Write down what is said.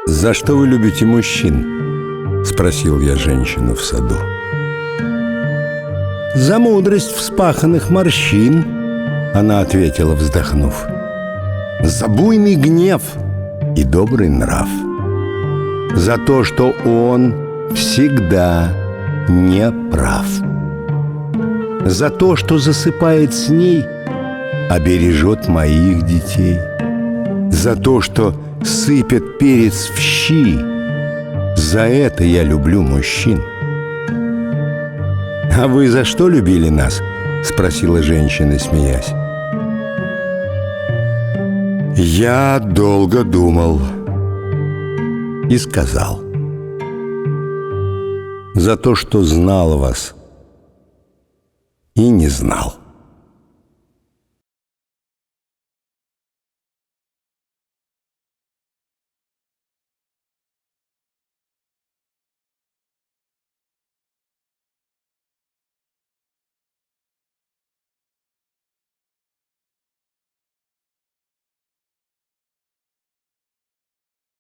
«За что вы любите мужчин?» — спросил я женщину в саду. «За мудрость вспаханных морщин», — она ответила, вздохнув. «За буйный гнев и добрый нрав. За то, что он всегда не прав. За то, что засыпает с ней, а бережет моих детей. За то, что сыпет перец в щи. За это я люблю мужчин». «А вы за что любили нас?» — спросила женщина, смеясь. Я долго думал и сказал: «За то, что знал вас и не знал».